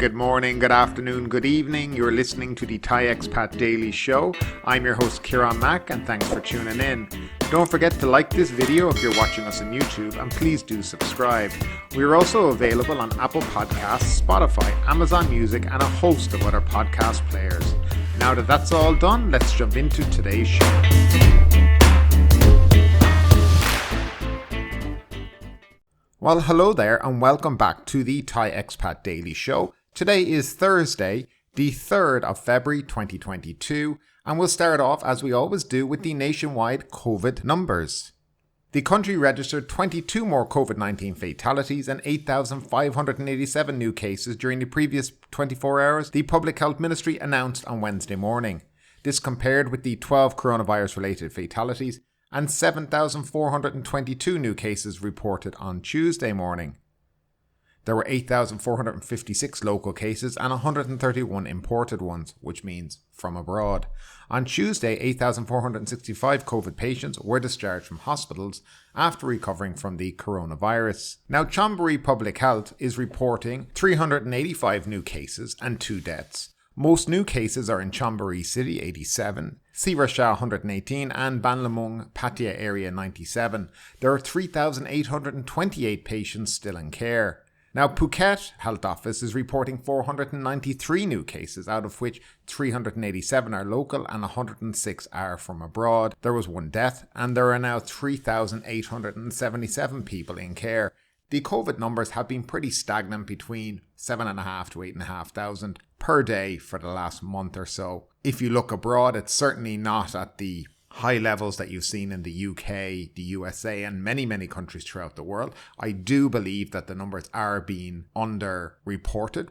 good morning, good afternoon, good evening. You're listening to the Thai Expat Daily Show. I'm your host Kieran Mack and thanks for tuning in. Don't forget to like this video if you're watching us on YouTube and please do subscribe. We are also available on Apple Podcasts, Spotify, Amazon Music and a host of other podcast players. Now that that's all done, let's jump into today's show. Well, hello there and welcome back to the Thai Expat Daily Show. Today is Thursday, the 3rd of February 2022, and we'll start off as we always do with the nationwide COVID numbers. The country registered 22 more COVID-19 fatalities and 8,587 new cases during the previous 24 hours, the Public Health Ministry announced on Wednesday morning. This compared with the 12 coronavirus-related fatalities and 7,422 new cases reported on Tuesday morning. There were 8,456 local cases and 131 imported ones, which means from abroad. On Tuesday, 8,465 COVID patients were discharged from hospitals after recovering from the coronavirus. Now, Chonburi Public Health is reporting 385 new cases and 2 deaths. Most new cases are in Chonburi City, 87, Sirasha, 118, and Ban Lamung, Pattaya area, 97. There are 3,828 patients still in care. Now, Phuket Health Office is reporting 493 new cases, out of which 387 are local and 106 are from abroad. There was 1 death, and there are now 3,877 people in care. The COVID numbers have been pretty stagnant between 7,500 to 8,500 per day for the last month or so. If you look abroad, it's certainly not at the high levels that you've seen in the UK, the USA, and many countries throughout the world. I do believe that the numbers are being under-reported,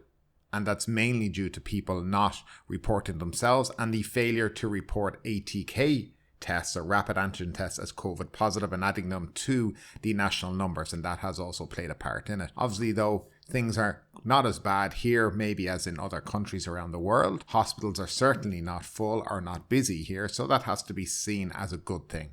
and that's mainly due to people not reporting themselves and the failure to report ATK tests or rapid antigen tests as COVID positive and adding them to the national numbers, and that has also played a part in it. Obviously, though, things are not as bad here maybe as in other countries around the world. Hospitals are certainly not full or not busy here, so that has to be seen as a good thing.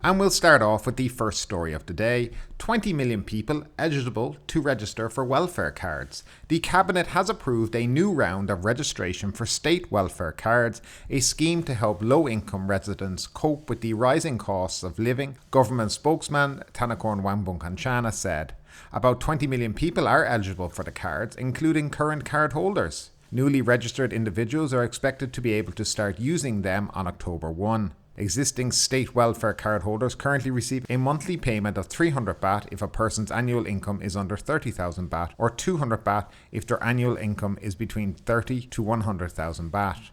And we'll start off with the first story of the day. 20 million people eligible to register for welfare cards. The Cabinet has approved a new round of registration for state welfare cards, a scheme to help low-income residents cope with the rising costs of living, government spokesman Thanakorn Wangboonkongchana said. About 20 million people are eligible for the cards, including current cardholders. Newly registered individuals are expected to be able to start using them on October 1. Existing state welfare card holders currently receive a monthly payment of 300 baht if a person's annual income is under 30,000 baht or 200 baht if their annual income is between 30 to 100,000 baht.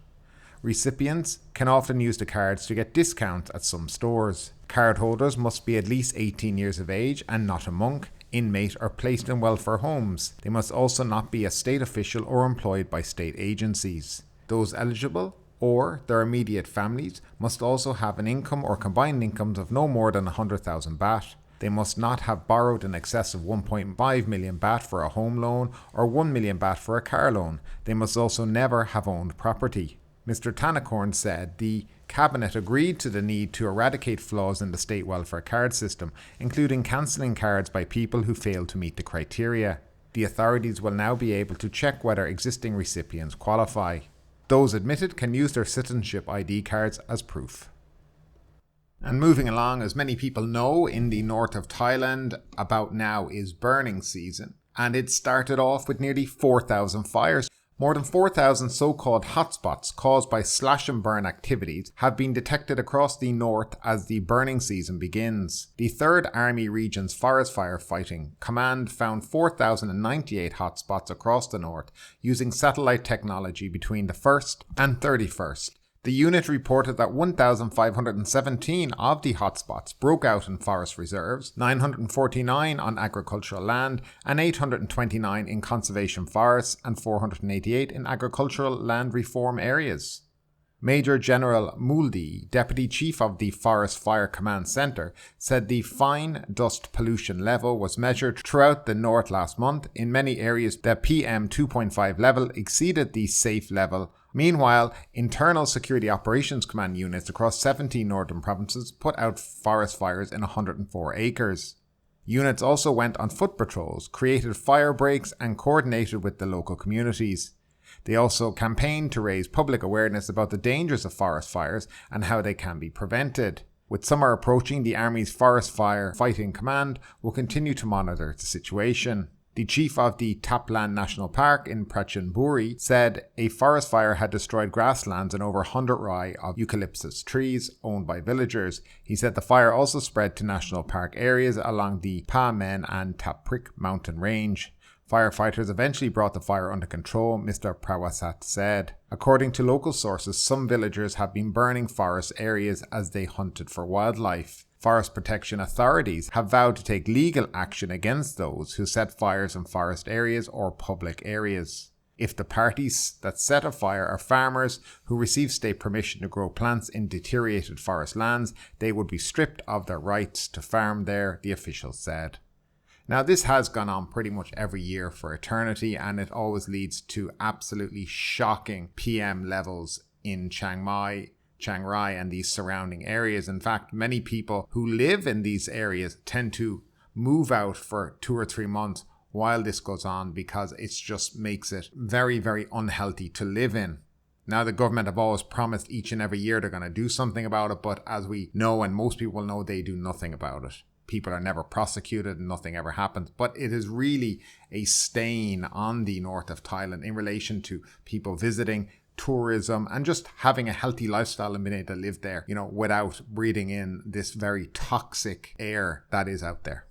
Recipients can often use the cards to get discounts at some stores. Card holders must be at least 18 years of age and not a monk, inmate or placed in welfare homes. They must also not be a state official or employed by state agencies. Those eligible or their immediate families must also have an income or combined incomes of no more than 100,000 baht. They must not have borrowed in excess of 1.5 million baht for a home loan or 1 million baht for a car loan. They must also never have owned property. Mr. Thanakorn said the Cabinet agreed to the need to eradicate flaws in the state welfare card system, including cancelling cards by people who fail to meet the criteria. The authorities will now be able to check whether existing recipients qualify. Those admitted can use their citizenship ID cards as proof. And moving along, as many people know, in the north of Thailand, about now is burning season. And it started off with nearly 4,000 fires. More than 4,000 so-called hotspots caused by slash and burn activities have been detected across the north as the burning season begins. The 3rd Army Region's Forest Firefighting Command found 4,098 hotspots across the north using satellite technology between the 1st and 31st. The unit reported that 1,517 of the hotspots broke out in forest reserves, 949 on agricultural land, and 829 in conservation forests, and 488 in agricultural land reform areas. Major General Muldi, Deputy Chief of the Forest Fire Command Centre, said the fine dust pollution level was measured throughout the north last month. In many areas, the PM 2.5 level exceeded the safe level. Meanwhile, Internal Security Operations Command units across 17 northern provinces put out forest fires in 104 acres. Units also went on foot patrols, created fire breaks and coordinated with the local communities. They also campaigned to raise public awareness about the dangers of forest fires and how they can be prevented. With summer approaching, the Army's Forest Fire Fighting Command will continue to monitor the situation. The chief of the Taplan National Park in Prachinburi said a forest fire had destroyed grasslands and over 100 rai of eucalyptus trees owned by villagers. He said the fire also spread to national park areas along the Pa Men and Taprik mountain range. Firefighters eventually brought the fire under control, Mr. Prawasat said. According to local sources, some villagers have been burning forest areas as they hunted for wildlife. Forest protection authorities have vowed to take legal action against those who set fires in forest areas or public areas. If the parties that set a fire are farmers who receive state permission to grow plants in deteriorated forest lands, they would be stripped of their rights to farm there, the officials said. Now, this has gone on pretty much every year for eternity, and it always leads to absolutely shocking PM levels in Chiang Mai, Chiang Rai and these surrounding areas. In fact, many people who live in these areas tend to move out for 2 or 3 months while this goes on because it just makes it very, very unhealthy to live in. Now, the government have always promised each and every year they're going to do something about it, but as we know and most people know, they do nothing about it. People are never prosecuted and nothing ever happens. But it is really a stain on the north of Thailand in relation to people visiting, tourism, and just having a healthy lifestyle and being able to live there, without breathing in this very toxic air that is out there.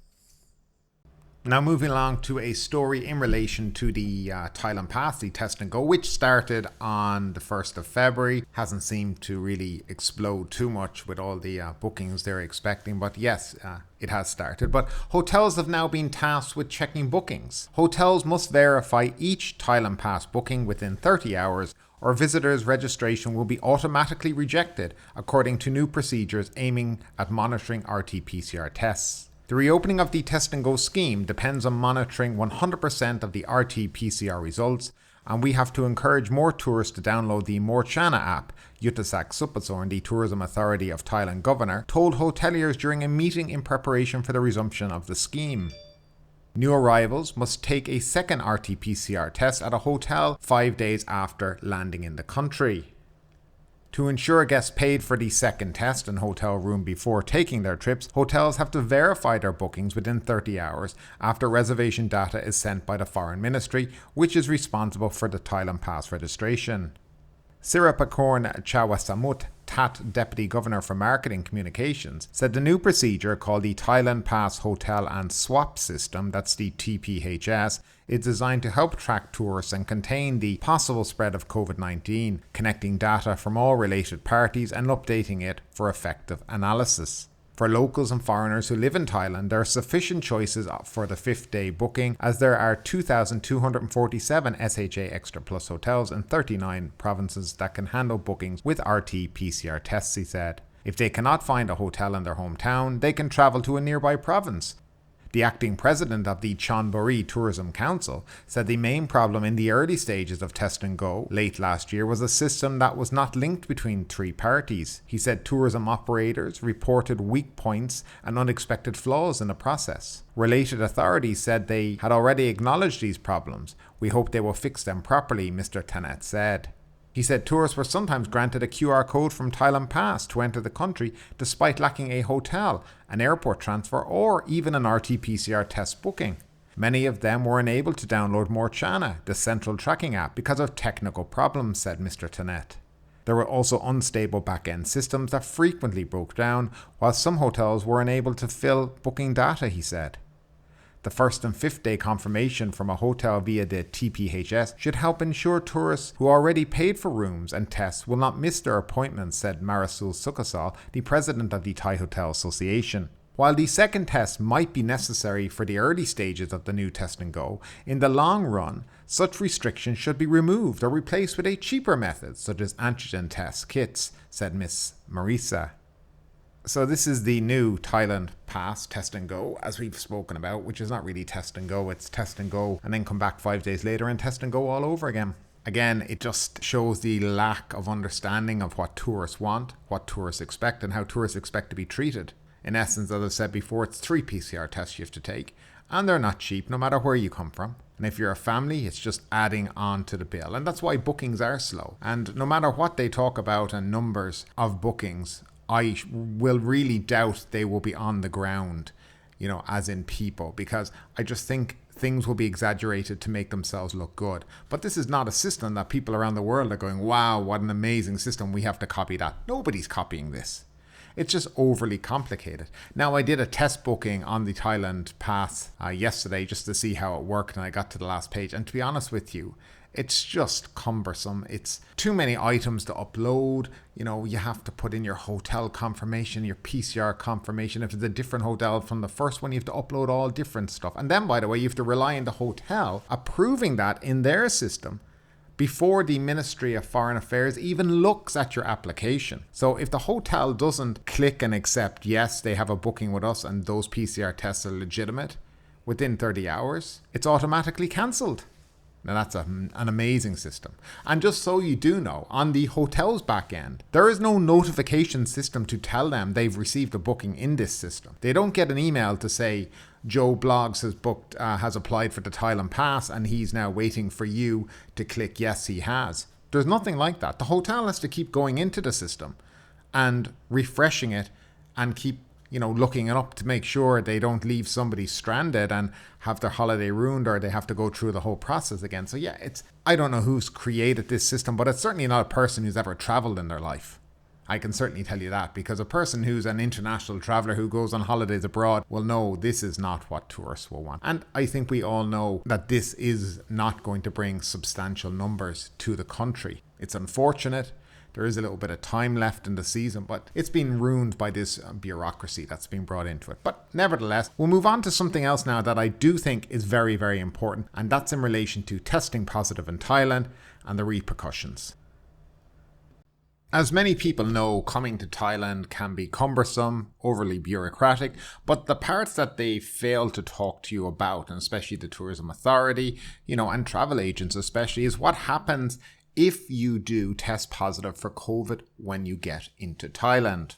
Now moving along to a story in relation to the Thailand Pass, the test and go, which started on the 1st of February. Hasn't seemed to really explode too much with all the bookings they're expecting, but yes, it has started. But hotels have now been tasked with checking bookings. Hotels must verify each Thailand Pass booking within 30 hours or visitors' registration will be automatically rejected, according to new procedures aiming at monitoring RT-PCR tests. The reopening of the test and go scheme depends on monitoring 100% of the RT-PCR results, and we have to encourage more tourists to download the Morchana app, Yuttasak Supasorn, the Tourism Authority of Thailand governor, told hoteliers during a meeting in preparation for the resumption of the scheme. New arrivals must take a second RT-PCR test at a hotel 5 days after landing in the country. To ensure guests paid for the second test and hotel room before taking their trips, hotels have to verify their bookings within 30 hours after reservation data is sent by the Foreign Ministry, which is responsible for the Thailand Pass registration. Sirapakorn Chawasamut, TAT Deputy Governor for Marketing Communications, said the new procedure called the Thailand Pass Hotel and Swap System, that's the TPHS, is designed to help track tourists and contain the possible spread of COVID-19, connecting data from all related parties and updating it for effective analysis. For locals and foreigners who live in Thailand, there are sufficient choices for the 5th day booking, as there are 2,247 SHA Extra Plus hotels in 39 provinces that can handle bookings with RT-PCR tests, he said. If they cannot find a hotel in their hometown, they can travel to a nearby province. The acting president of the Chonburi Tourism Council said the main problem in the early stages of Test and Go late last year was a system that was not linked between 3 parties. He said tourism operators reported weak points and unexpected flaws in the process. Related authorities said they had already acknowledged these problems. We hope they will fix them properly, Mr. Tanet said. He said tourists were sometimes granted a QR code from Thailand Pass to enter the country despite lacking a hotel, an airport transfer, or even an RT-PCR test booking. Many of them were unable to download Morchana, the central tracking app, because of technical problems, said Mr. Tanet. There were also unstable back-end systems that frequently broke down, while some hotels were unable to fill booking data, he said. The 1st and 5th day confirmation from a hotel via the TPHS should help ensure tourists who already paid for rooms and tests will not miss their appointments, said Marasul Sukasal, the president of the Thai Hotel Association. While the second test might be necessary for the early stages of the new Test and Go, in the long run, such restrictions should be removed or replaced with a cheaper method, such as antigen test kits, said Ms. Marisa. So this is the new Thailand Pass Test and Go, as we've spoken about, which is not really Test and Go, it's Test and Go and then come back 5 days later and Test and Go all over again. Again, it just shows the lack of understanding of what tourists want, what tourists expect, and how tourists expect to be treated. In essence, as I've said before, it's 3 PCR tests you have to take, and they're not cheap no matter where you come from. And if you're a family, it's just adding on to the bill. And that's why bookings are slow. And no matter what they talk about and numbers of bookings, I will really doubt they will be on the ground, as in people, because I just think things will be exaggerated to make themselves look good. But this is not a system that people around the world are going, wow, what an amazing system, we have to copy that. Nobody's copying this. It's just overly complicated. Now, I did a test booking on the Thailand pass yesterday just to see how it worked, and I got to the last page. And to be honest with you, it's just cumbersome. It's too many items to upload. You have to put in your hotel confirmation, your PCR confirmation. If it's a different hotel from the first one, you have to upload all different stuff. And then, by the way, you have to rely on the hotel approving that in their system before the Ministry of Foreign Affairs even looks at your application. So if the hotel doesn't click and accept, yes, they have a booking with us and those PCR tests are legitimate, within 30 hours, it's automatically cancelled. Now that's an amazing system. And just so you do know, on the hotel's back end, there is no notification system to tell them they've received a booking in this system. They don't get an email to say, Joe Bloggs has applied for the Thailand pass and he's now waiting for you to click yes, he has. There's nothing like that. The hotel has to keep going into the system and refreshing it and keep looking it up to make sure they don't leave somebody stranded and have their holiday ruined, or they have to go through the whole process again. So yeah, I don't know who's created this system, but it's certainly not a person who's ever traveled in their life. I can certainly tell you that, because a person who's an international traveler who goes on holidays abroad will know this is not what tourists will want. And I think we all know that this is not going to bring substantial numbers to the country. It's unfortunate. There is a little bit of time left in the season, but it's been ruined by this bureaucracy that's been brought into it. But nevertheless, we'll move on to something else now that I do think is very, very important, and that's in relation to testing positive in Thailand and the repercussions. As many people know, coming to Thailand can be cumbersome, overly bureaucratic, but the parts that they fail to talk to you about, and especially the tourism authority, and travel agents especially, is what happens if you do test positive for COVID when you get into Thailand.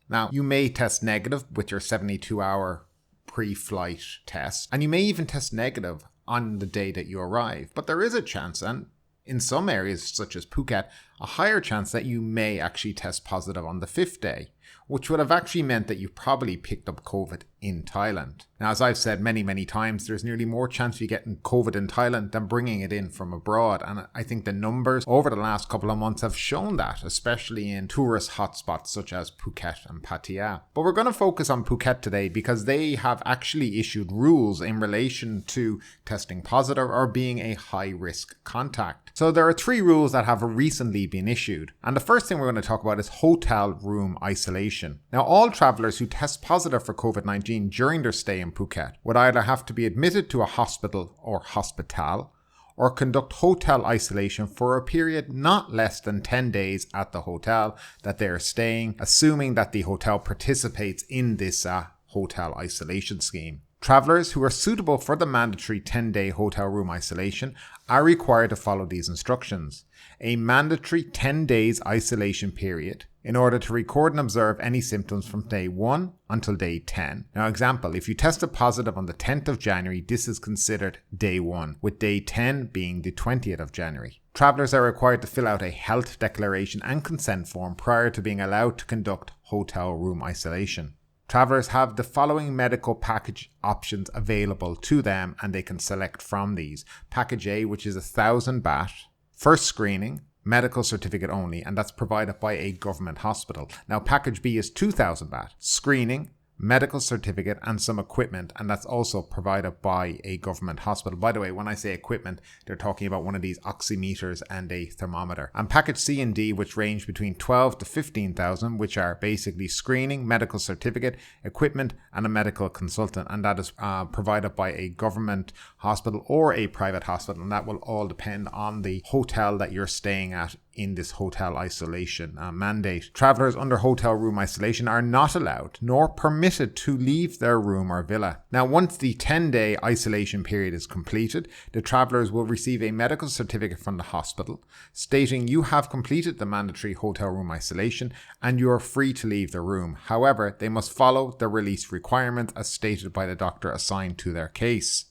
Now, you may test negative with your 72-hour pre-flight test, and you may even test negative on the day that you arrive. But there is a chance, and in some areas such as Phuket, a higher chance that you may actually test positive on the 5th day, which would have actually meant that you probably picked up COVID in Thailand. Now, as I've said many, many times, there's nearly more chance of you getting COVID in Thailand than bringing it in from abroad. And I think the numbers over the last couple of months have shown that, especially in tourist hotspots such as Phuket and Pattaya. But we're going to focus on Phuket today because they have actually issued rules in relation to testing positive or being a high-risk contact. So there are 3 rules that have recently been issued. And the first thing we're going to talk about is hotel room isolation. Now, all travelers who test positive for COVID-19 during their stay in Phuket would either have to be admitted to a hospital or hospital, or conduct hotel isolation for a period not less than 10 days at the hotel that they are staying, assuming that the hotel participates in this hotel isolation scheme. Travelers who are suitable for the mandatory 10-day hotel room isolation are required to follow these instructions. A mandatory 10 days isolation period in order to record and observe any symptoms from day 1 until day 10. Now, example, if you tested positive on the 10th of January, this is considered day 1, with day 10 being the 20th of January. Travelers are required to fill out a health declaration and consent form prior to being allowed to conduct hotel room isolation. Travelers have the following medical package options available to them, and they can select from these. Package A, which is 1,000 baht, first screening, medical certificate only, and that's provided by a government hospital. Now, package B is 2,000 baht, screening, medical certificate, and some equipment, and that's also provided by a government hospital. By the way, when I say equipment, they're talking about one of these oximeters and a thermometer. And package C and D, which range between 12 to 15,000, which are basically screening, medical certificate, equipment, and a medical consultant, and that is provided by a government hospital or a private hospital, and that will all depend on the hotel that you're staying at in this hotel isolation mandate. Travellers under hotel room isolation are not allowed nor permitted to leave their room or villa. Now, once the 10-day isolation period is completed, the travellers will receive a medical certificate from the hospital stating you have completed the mandatory hotel room isolation and you are free to leave the room. However, they must follow the release requirements as stated by the doctor assigned to their case.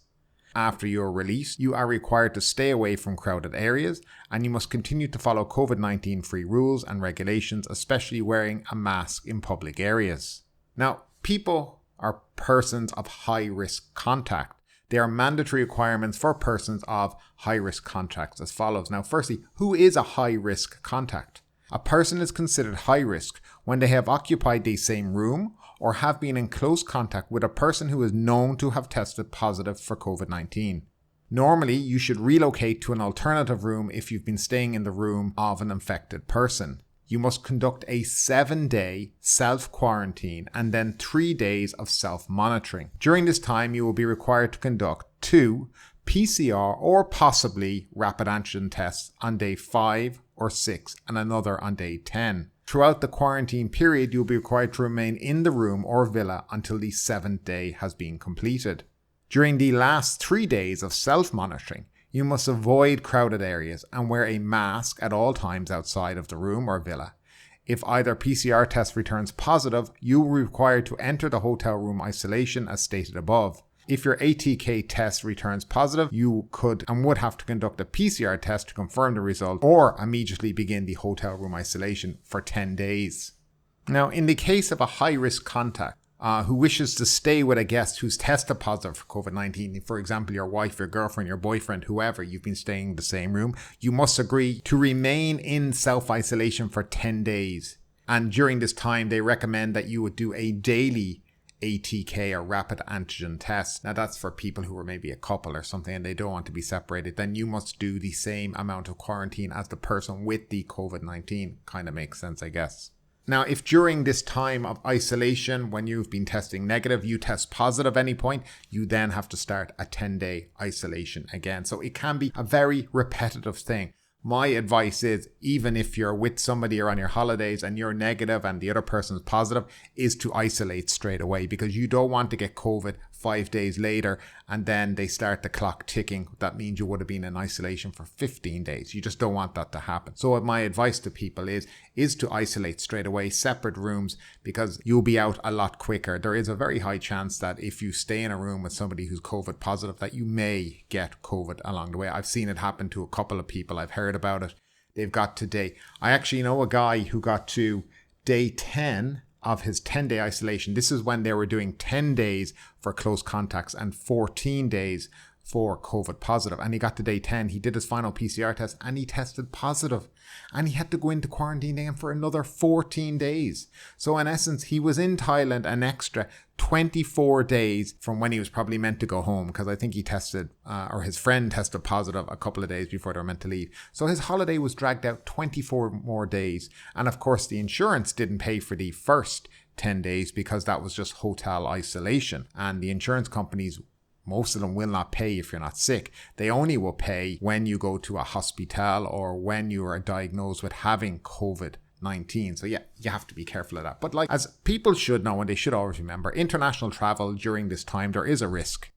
After your release, you are required to stay away from crowded areas and you must continue to follow COVID-19 free rules and regulations, especially wearing a mask in public areas. Now, people are persons of high risk contact. There are mandatory requirements for persons of high risk contacts as follows. Now, firstly, who is a high risk contact? A person is considered high risk when they have occupied the same room or have been in close contact with a person who is known to have tested positive for COVID-19. Normally, you should relocate to an alternative room if you've been staying in the room of an infected person. You must conduct a 7-day self-quarantine and then 3 days of self-monitoring. During this time, you will be required to conduct 2 PCR or possibly rapid antigen tests on day 5 or 6 and another on day 10. Throughout the quarantine period, you'll be required to remain in the room or villa until the 7th day has been completed. During the last 3 days of self-monitoring, you must avoid crowded areas and wear a mask at all times outside of the room or villa. If either PCR test returns positive, you will be required to enter the hotel room isolation as stated above. If your ATK test returns positive, you could and would have to conduct a PCR test to confirm the result or immediately begin the hotel room isolation for 10 days. Now, in the case of a high-risk contact who wishes to stay with a guest who's tested positive for COVID-19, for example, your wife, your girlfriend, your boyfriend, whoever, you've been staying in the same room, you must agree to remain in self-isolation for 10 days. And during this time, they recommend that you would do a daily ATK or rapid antigen test. Now that's for people who are maybe a couple or something and they don't want to be separated. Then you must do the same amount of quarantine as the person with the COVID-19. Kind of makes sense, I guess. Now, if during this time of isolation, when you've been testing negative, you test positive at any point, you then have to start a 10-day isolation again. So it can be a very repetitive thing. My advice is, even if you're with somebody or on your holidays and you're negative and the other person's positive, is to isolate straight away because you don't want to get COVID 5 days later and then they start the clock ticking. That means you would have been in isolation for 15 days. You just don't want that to happen. So my advice to people is to isolate straight away, separate rooms, because you'll be out a lot quicker. There is a very high chance that if you stay in a room with somebody who's COVID positive, that you may get COVID along the way. I've seen it happen to a couple of people. I've heard about it. They've got to I actually know a guy who got to day 10 of his 10-day isolation. This is when they were doing 10 days for close contacts and 14 days for COVID positive. And he got to day 10. He did his final PCR test and he tested positive. And he had to go into quarantine again for another 14 days. So in essence, he was in Thailand an extra 24 days from when he was probably meant to go home, because I think he tested, or his friend tested positive a couple of days before they were meant to leave. So his holiday was dragged out 24 more days. And of course, the insurance didn't pay for the first 10 days because that was just hotel isolation. And the insurance companies, most of them will not pay if you're not sick. They only will pay when you go to a hospital or when you are diagnosed with having COVID-19. So yeah, you have to be careful of that. But as people should know, and they should always remember, international travel during this time, there is a risk.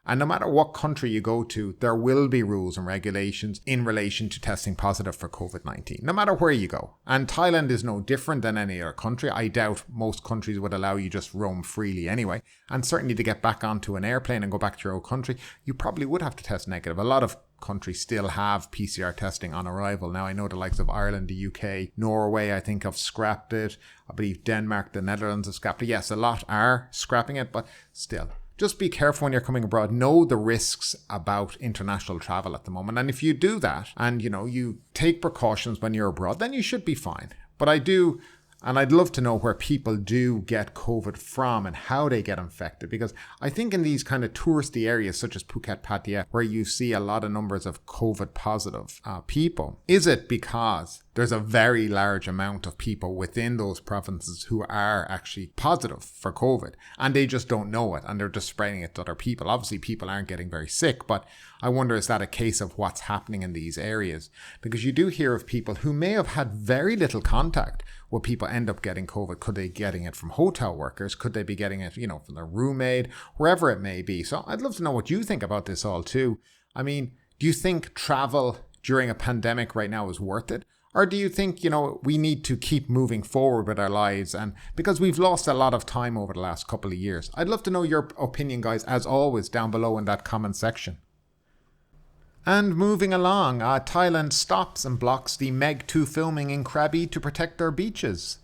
And no matter what country you go to, there will be rules and regulations in relation to testing positive for COVID-19, no matter where you go. And Thailand is no different than any other country. I doubt most countries would allow you just roam freely anyway. And certainly to get back onto an airplane and go back to your own country, you probably would have to test negative. A lot of countries still have PCR testing on arrival. Now, I know the likes of Ireland, the UK, Norway, I think have scrapped it. I believe Denmark, the Netherlands have scrapped it. Yes, a lot are scrapping it, but still. Just be careful when you're coming abroad. Know the risks about international travel at the moment. And if you do that and, you take precautions when you're abroad, then you should be fine. But I do And I'd love to know where people do get COVID from and how they get infected, because I think in these kind of touristy areas such as Phuket, Pattaya, where you see a lot of numbers of COVID positive people, is it because there's a very large amount of people within those provinces who are actually positive for COVID and they just don't know it and they're just spreading it to other people? Obviously, people aren't getting very sick, but I wonder, is that a case of what's happening in these areas? Because you do hear of people who may have had very little contact with people end up getting COVID. Could they be getting it from hotel workers? Could they be getting it, from their roommate, wherever it may be? So I'd love to know what you think about this all too. I mean, do you think travel during a pandemic right now is worth it? Or do you think, we need to keep moving forward with our lives, and because we've lost a lot of time over the last couple of years? I'd love to know your opinion, guys, as always, down below in that comment section. And moving along, Thailand stops and blocks the Meg 2 filming in Krabi to protect their beaches.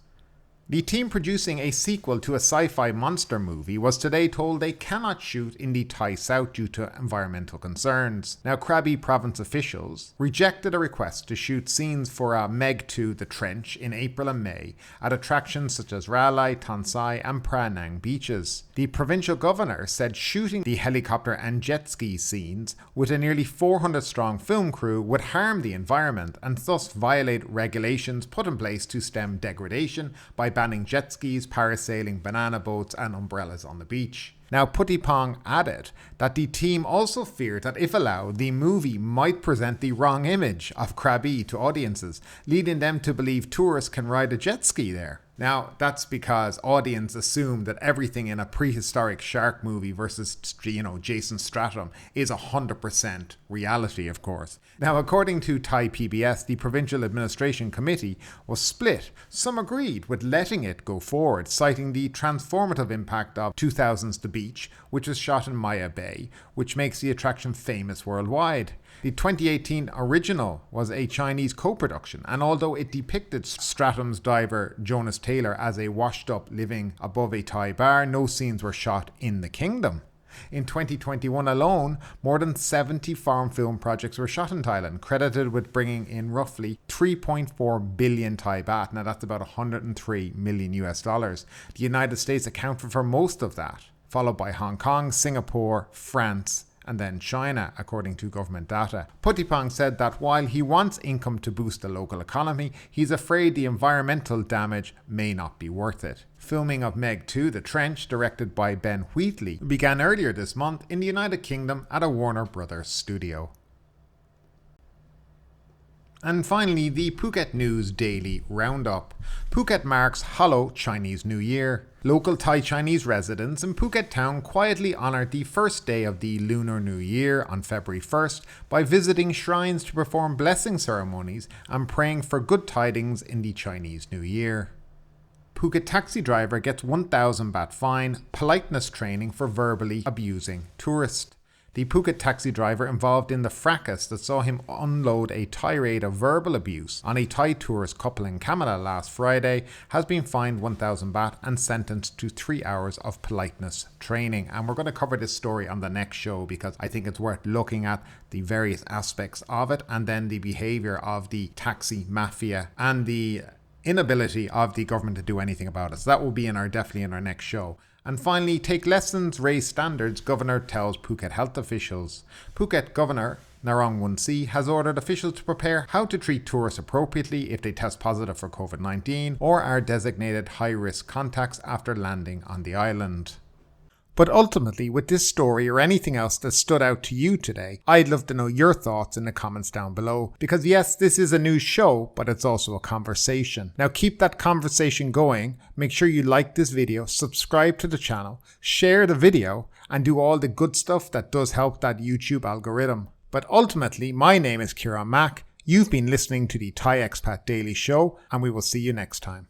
The team producing a sequel to a sci-fi monster movie was today told they cannot shoot in the Thai South due to environmental concerns. Now, Krabi province officials rejected a request to shoot scenes for Meg 2 The Trench in April and May at attractions such as Ralai, Tansai and Pranang beaches. The provincial governor said shooting the helicopter and jet ski scenes with a nearly 400-strong film crew would harm the environment and thus violate regulations put in place to stem degradation by banning jet skis, parasailing, banana boats and umbrellas on the beach. Now, Putipong added that the team also feared that if allowed, the movie might present the wrong image of Krabi to audiences, leading them to believe tourists can ride a jet ski there. Now, that's because audience assume that everything in a prehistoric shark movie versus, Jason Statham is 100% reality, of course. Now, according to Thai PBS, the Provincial Administration Committee was split. Some agreed with letting it go forward, citing the transformative impact of 2000's The Beach, which was shot in Maya Bay, which makes the attraction famous worldwide. The 2018 original was a Chinese co-production, and although it depicted Stratham's diver Jonas Taylor as a washed-up living above a Thai bar, no scenes were shot in the kingdom. In 2021 alone, more than 70 foreign film projects were shot in Thailand, credited with bringing in roughly 3.4 billion Thai baht. Now that's about $103 million US. The United States accounted for most of that, followed by Hong Kong, Singapore, France, and then China, according to government data. Putipong said that while he wants income to boost the local economy, he's afraid the environmental damage may not be worth it. Filming of Meg 2 The Trench, directed by Ben Wheatley, began earlier this month in the United Kingdom at a Warner Brothers studio. And finally, the Phuket News Daily Roundup. Phuket marks Hello Chinese New Year. Local Thai Chinese residents in Phuket town quietly honoured the first day of the Lunar New Year on February 1st by visiting shrines to perform blessing ceremonies and praying for good tidings in the Chinese New Year. Phuket taxi driver gets 1,000 baht fine, politeness training for verbally abusing tourist. The Phuket taxi driver involved in the fracas that saw him unload a tirade of verbal abuse on a Thai tourist couple in Kamala last Friday has been fined 1,000 baht and sentenced to 3 hours of politeness training. And we're going to cover this story on the next show because I think it's worth looking at the various aspects of it and then the behaviour of the taxi mafia and the inability of the government to do anything about it. So that will be definitely in our next show. And finally, take lessons, raise standards, Governor tells Phuket health officials. Phuket Governor Narong Wonsi has ordered officials to prepare how to treat tourists appropriately if they test positive for COVID-19 or are designated high-risk contacts after landing on the island. But ultimately, with this story or anything else that stood out to you today, I'd love to know your thoughts in the comments down below. Because yes, this is a news show, but it's also a conversation. Now keep that conversation going. Make sure you like this video, subscribe to the channel, share the video, and do all the good stuff that does help that YouTube algorithm. But ultimately, my name is Kieran Mack. You've been listening to the Thai Expat Daily Show, and we will see you next time.